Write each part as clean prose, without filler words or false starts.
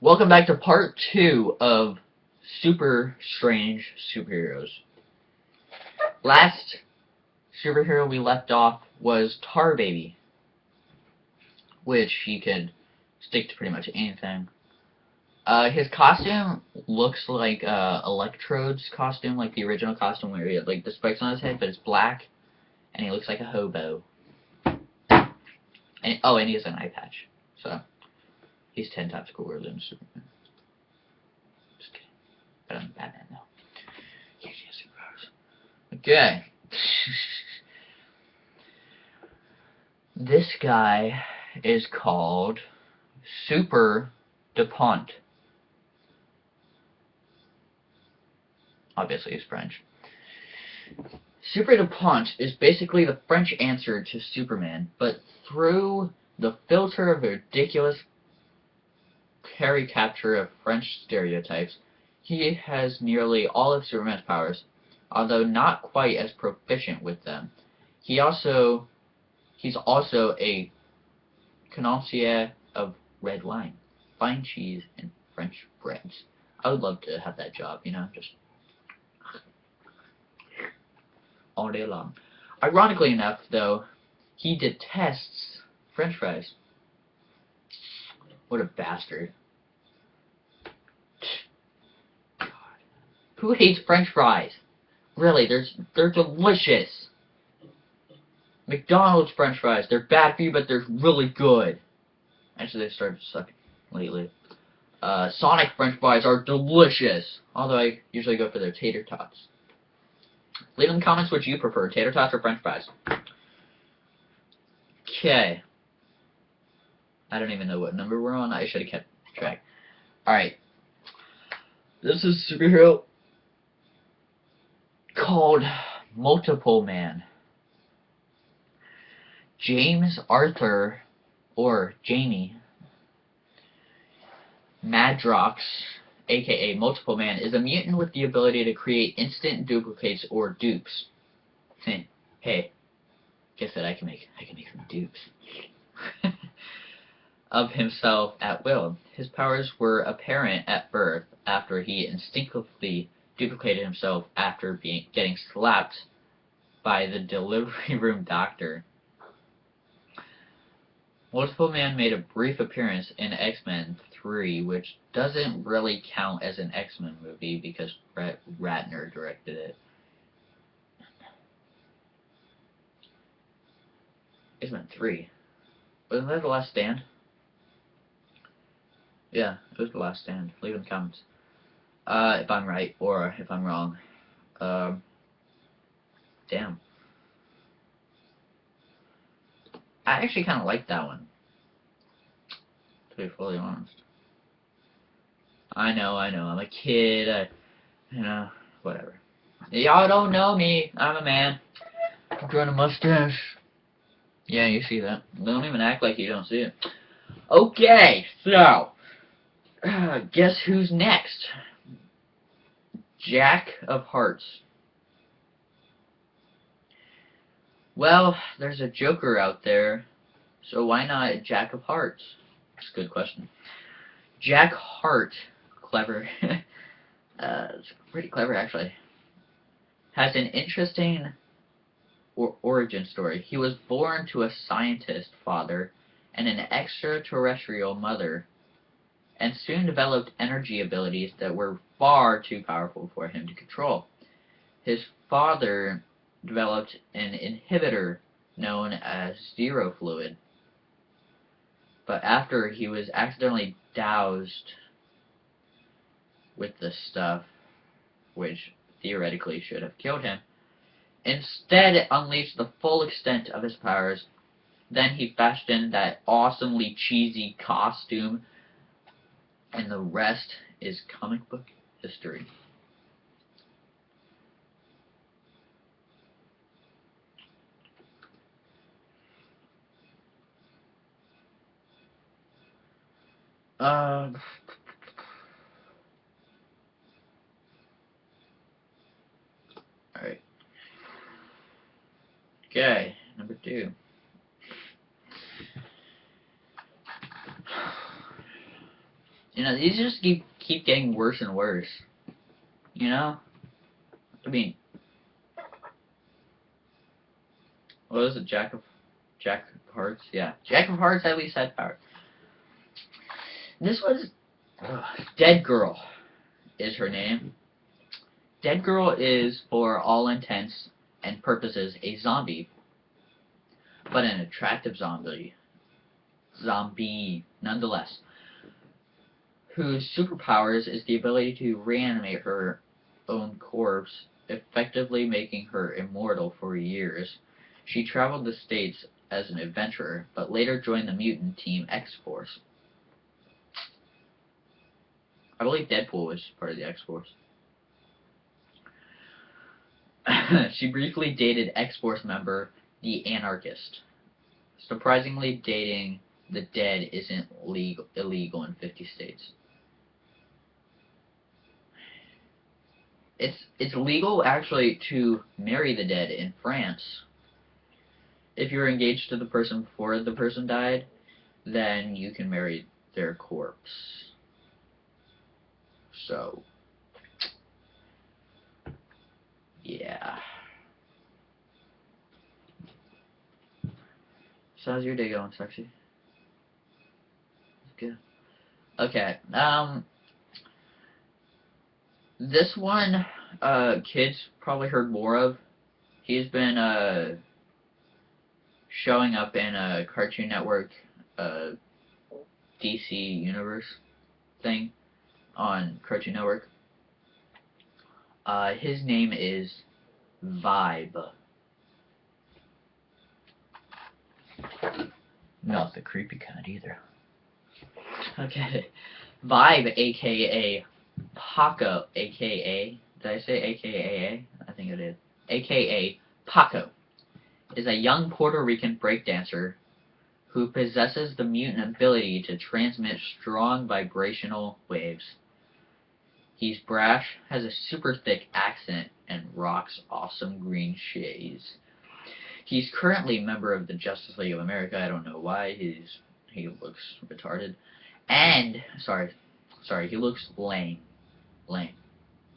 Welcome back to part 2 of Super Strange Superheroes. Last superhero we left off was Tar Baby, which he could stick to pretty much anything. His costume looks like Electrode's costume, like the original costume where he had like the spikes on his head, but it's black, and he looks like a hobo. And he has an eye patch, so he's 10 times cooler than Superman. Just kidding. But I'm Batman now. Yes, superpowers. Okay. This guy is called Super DuPont. Obviously, he's French. Super DuPont is basically the French answer to Superman, but through the filter of ridiculous caricature of French stereotypes, he has nearly all of Superman's powers, although not quite as proficient with them. He's also a connoisseur of red wine, fine cheese, and French breads. I would love to have that job, just all day long. Ironically enough, though, he detests French fries. What a bastard. God. Who hates French fries? Really, they're delicious. McDonald's French fries, they're bad for you, but they're really good. Actually, they started sucking lately. Sonic French fries are delicious, although I usually go for their tater tots. Leave in the comments what you prefer, tater tots or French fries. Okay. I don't even know what number we're on. I should have kept track. Alright. This is a superhero called Multiple Man. James Arthur, or Jamie Madrox, aka Multiple Man, is a mutant with the ability to create instant duplicates or dupes. Hey, guess that I can make some dupes of himself at will. His powers were apparent at birth after he instinctively duplicated himself after getting slapped by the delivery room doctor. Multiple Man made a brief appearance in X-Men 3, which doesn't really count as an X-Men movie because Brett Ratner directed it. X-Men 3. Wasn't that The Last Stand? Yeah, it was The Last Stand. Leave in the comments if I'm right or if I'm wrong. Damn. I actually kind of liked that one, to be fully honest. I know, I'm a kid, whatever. Y'all don't know me, I'm a man. I'm growing a mustache. Yeah, you see that. Don't even act like you don't see it. Okay, so, guess who's next? Jack of Hearts. Well, there's a Joker out there, so why not Jack of Hearts? That's a good question. Jack Hart, clever, it's pretty clever actually, has an interesting origin story. He was born to a scientist father and an extraterrestrial mother, and soon developed energy abilities that were far too powerful for him to control. His father developed an inhibitor known as Zero Fluid, but after he was accidentally doused with this stuff, which theoretically should have killed him, instead it unleashed the full extent of his powers. Then he fashioned that awesomely cheesy costume, and the rest is comic book history. Alright. Okay, number 2. You know, these just keep getting worse and worse. You know? I mean, what was it? Jack of Hearts? Yeah. Jack of Hearts at least had power. This was Dead Girl is her name. Dead Girl is, for all intents and purposes, a zombie, but an attractive zombie. Zombie, nonetheless. Whose superpowers is the ability to reanimate her own corpse, effectively making her immortal for years. She traveled the states as an adventurer, but later joined the mutant Team X-Force. I believe Deadpool was part of the X-Force. She briefly dated X-Force member the Anarchist. Surprisingly, dating the dead isn't illegal in 50 states. It's legal actually to marry the dead in France. If you're engaged to the person before the person died, then you can marry their corpse. So, yeah. So how's your day going, Sexy? Good. Okay. This one, kids probably heard more of. He's been showing up in a Cartoon Network, DC Universe thing on Cartoon Network. His name is Vibe. Not the creepy kind either. Okay. Vibe, aka Paco, aka, did I say AKA? I think it is. AKA Paco is a young Puerto Rican breakdancer who possesses the mutant ability to transmit strong vibrational waves. He's brash, has a super thick accent, and rocks awesome green shades. He's currently a member of the Justice League of America. I don't know why. He looks retarded. And sorry, he looks lame. Lame.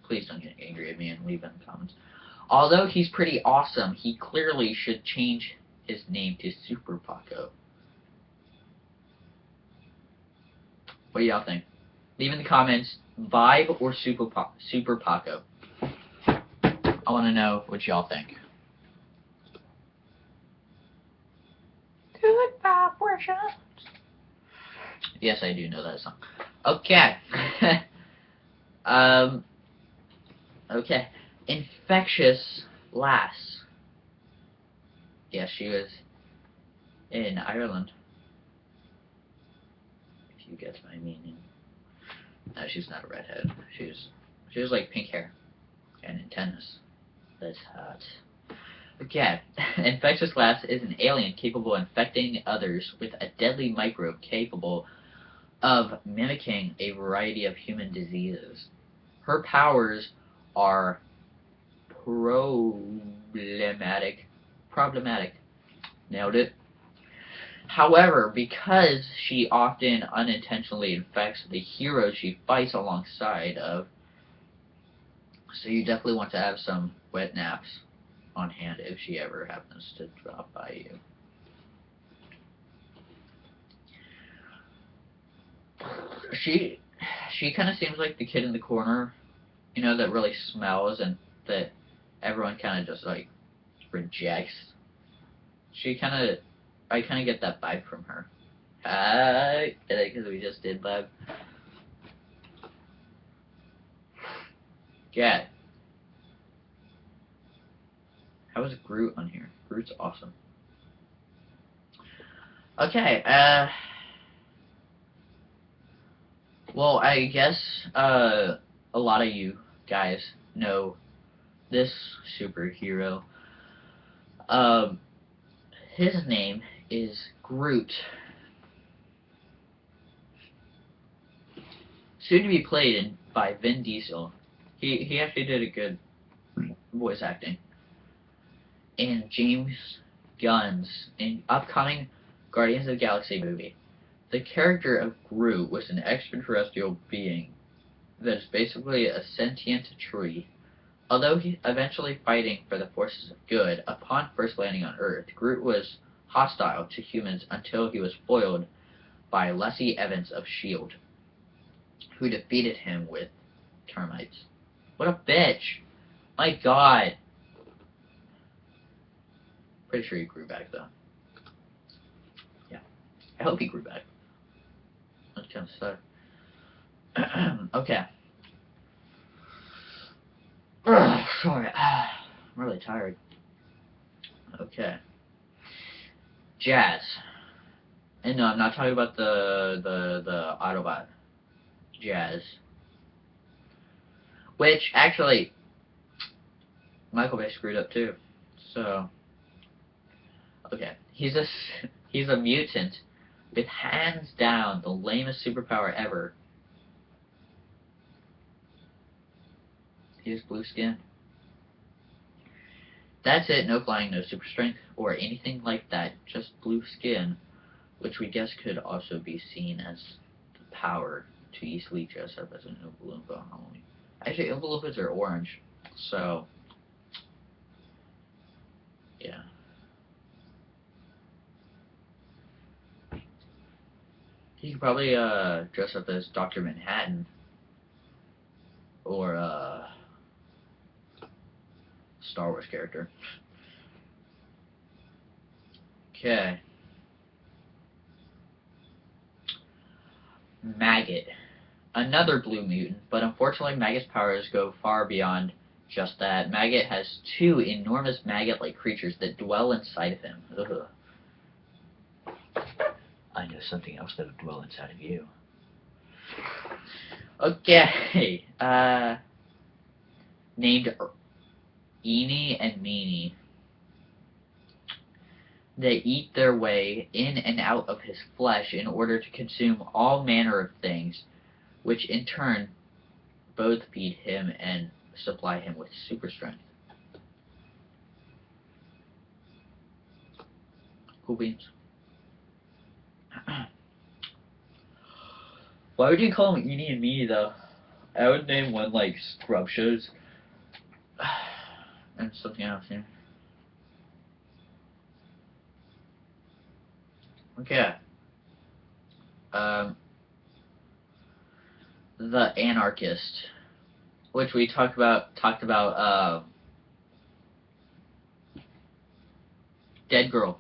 Please don't get angry at me and leave it in the comments. Although he's pretty awesome, he clearly should change his name to Super Paco. What do y'all think? Leave in the comments, Vibe or Super Paco. I want to know what y'all think. Good vibrations. Yes, I do know that song. Okay. Okay. Infectious Lass. Yeah, she was in Ireland. If you get my meaning. No, she's not a redhead. She was like pink hair and in tennis. That's hot. Okay. Infectious Lass is an alien capable of infecting others with a deadly microbe capable of mimicking a variety of human diseases. Her powers are problematic. Nailed it. However, because she often unintentionally infects the heroes she fights alongside of, so you definitely want to have some wet naps on hand if she ever happens to drop by you. She kind of seems like the kid in the corner, you know, that really smells and that everyone kind of just like rejects. I kind of get that vibe from her. Hi, because we just did vibe. Yeah. How is Groot on here? Groot's awesome. Okay, well, I guess, a lot of you guys know this superhero. His name is Groot. Soon to be played by Vin Diesel. He actually did a good voice acting. And James Gunn's in upcoming Guardians of the Galaxy movie. The character of Groot was an extraterrestrial being that is basically a sentient tree. Although he eventually fighting for the forces of good, upon first landing on Earth, Groot was hostile to humans until he was foiled by Leslie Evans of S.H.I.E.L.D., who defeated him with termites. What a bitch! My god! Pretty sure he grew back, though. Yeah. I hope he grew back. That's kind of sad. Okay. Sorry. I'm really tired. Okay. Jazz. And no, I'm not talking about the Autobot. Jazz. Which, actually, Michael Bay screwed up too. So, okay. He's a mutant with hands down the lamest superpower ever. He has blue skin. That's it, no flying, no super strength, or anything like that, just blue skin, which we guess could also be seen as the power to easily dress up as an Oompa Loompa on Halloween. Actually, Oompa Loompas are orange, so, yeah. He could probably dress up as Dr. Manhattan, or Star Wars character. Okay. Maggot. Another blue mutant, but unfortunately Maggot's powers go far beyond just that. Maggot has two enormous maggot-like creatures that dwell inside of him. Ugh. I know something else that would dwell inside of you. Okay. Named Eenie and Meenie. They eat their way in and out of his flesh in order to consume all manner of things, which in turn both feed him and supply him with super strength. Cool beans. Why would you call him Eenie and Meenie though? I would name one like Scrumptious and something else, yeah. Okay. The Anarchist, which we talked about Dead Girl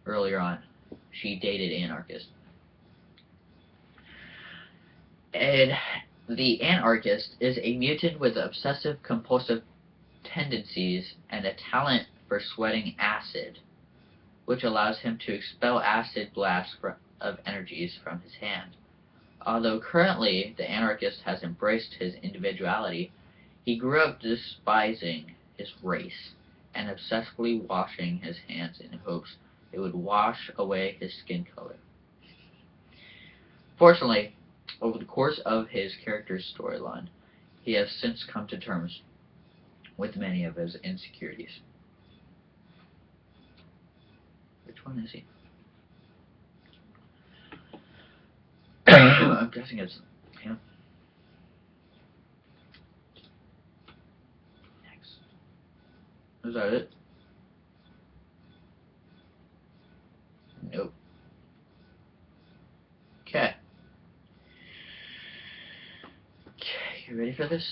earlier on. She dated Anarchist. And the Anarchist is a mutant with obsessive compulsive tendencies and a talent for sweating acid, which allows him to expel acid blasts of energies from his hand. Although currently the Anarchist has embraced his individuality, he grew up despising his race and obsessively washing his hands in hopes it would wash away his skin color. Fortunately, over the course of his character's storyline, he has since come to terms with many of his insecurities. Which one is he? I'm guessing it's him. Next. Is that it? Nope. Okay. Okay, you ready for this?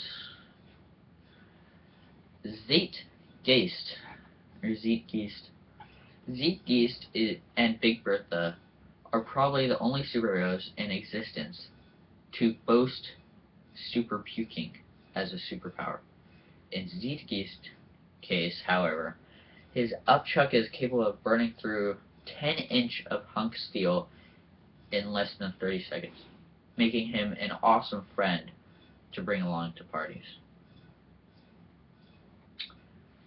Zeitgeist. Or Zeitgeist. Zeitgeist and Big Bertha are probably the only superheroes in existence to boast super puking as a superpower. In Zeitgeist's case, however, his upchuck is capable of burning through 10-inch of hunk steel in less than 30 seconds, making him an awesome friend to bring along to parties.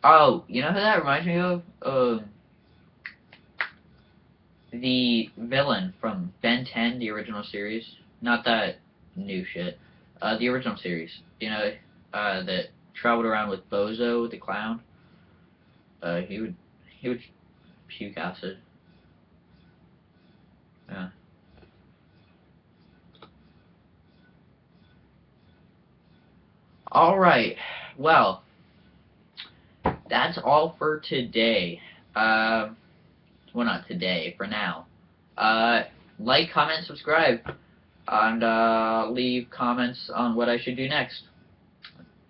Oh, you know who that reminds me of? The villain from Ben 10, the original series. Not that new shit. The original series. You know, that traveled around with Bozo the clown. He would puke acid. Yeah. Alright, well, that's all for today. Well, not today, for now. Like, comment, subscribe, and leave comments on what I should do next.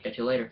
Catch you later.